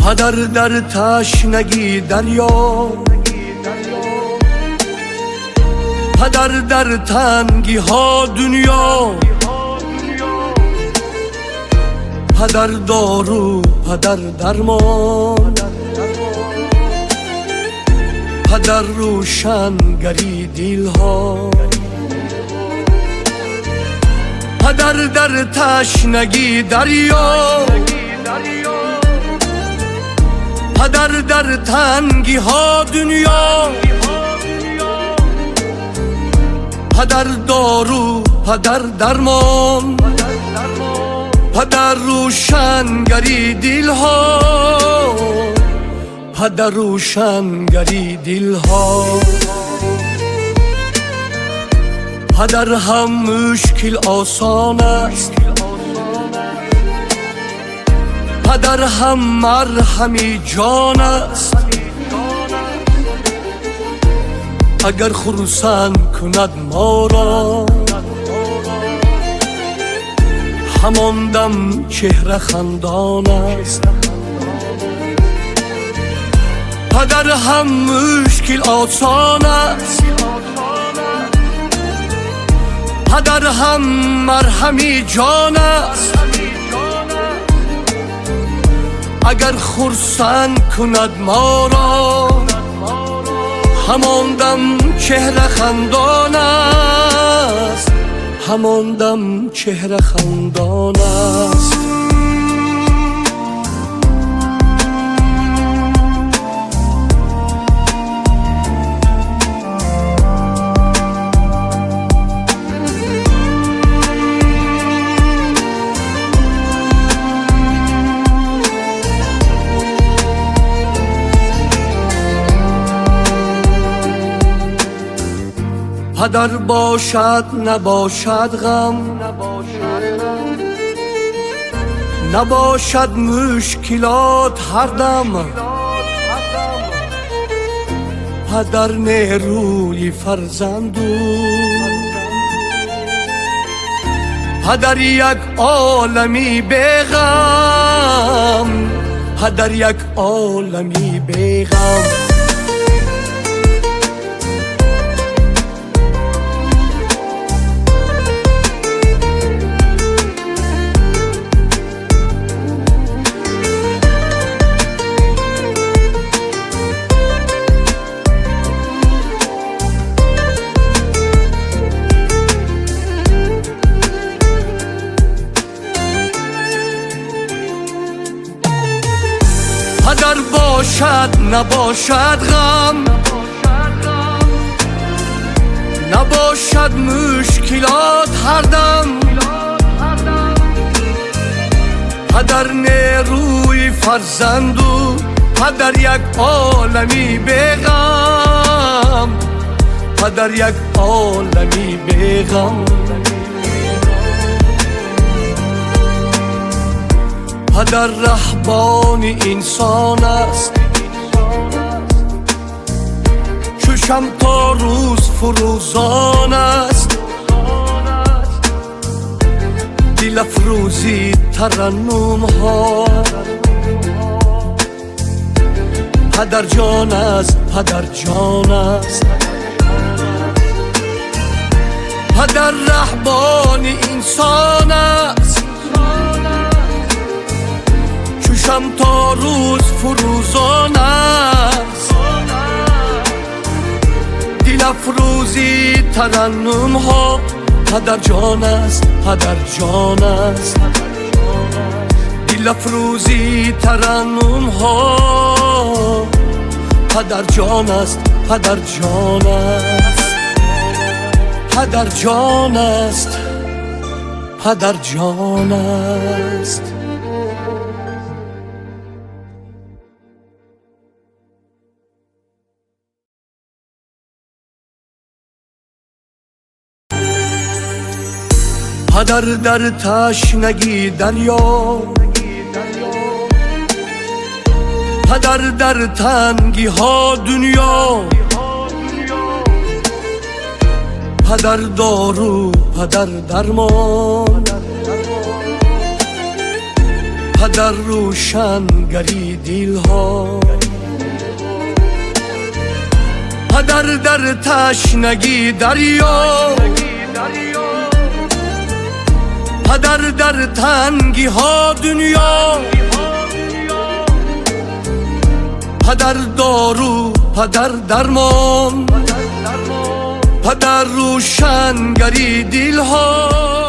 پدر در تشنگی دریا، پدر در تنگی ها دنیا، پدر دارو پدر درمان، پدر روشنگری دل ها، پدر در تشنگی دریا، پدر در تنگی ها دنیا، پدر دارو پدر درمان، پدر روشنگری دل ها، پدر روشنگری دل ها. پدر هم مشکل آسان است، پدر هم مرهمی جان است. اگر خرسند کند ما را، همان دم چهره خندان است. پدر هم مشکل آسان است، پدر هم مرهمی جان است. اگر خرسند کند ما را، همان دم چهره خندان است، همان دم چهره خندان است. پدر باشد نباشد غم، نباشد مشکلات هر دم. پدر نیروی فرزندو، پدر یک عالمی بیغم، پدر یک عالمی بیغم. پدر باشد نباشد غم، نباشد مشکلات هر دم. پدر نیروی فرزندو، پدر یک عالمی بیغم، پدر یک عالمی بیغم. پدر رهبان انسان است، چشم تا روز فروزان است. دل افروزی ترنم ها، پدر جان است، پدر جان است. پدر رهبان انسان است، چشم تا روز فروزان است. دل افروزی ترنم ها، پدر جان است، پدر جان است. دل افروزی ترنم ها، پدر جان است، پدر جان است. پدر جان است، پدر جان است. پدر در تشنگی دریا، پدر در تنگی ها دنیا، پدر دارو پدر درمان، پدر روشنگری دل ها، پدر در تشنگی دریا، پدر در تنگی ها دنیا، پدر دارو پدر درمان، پدر روشنگری دل ها.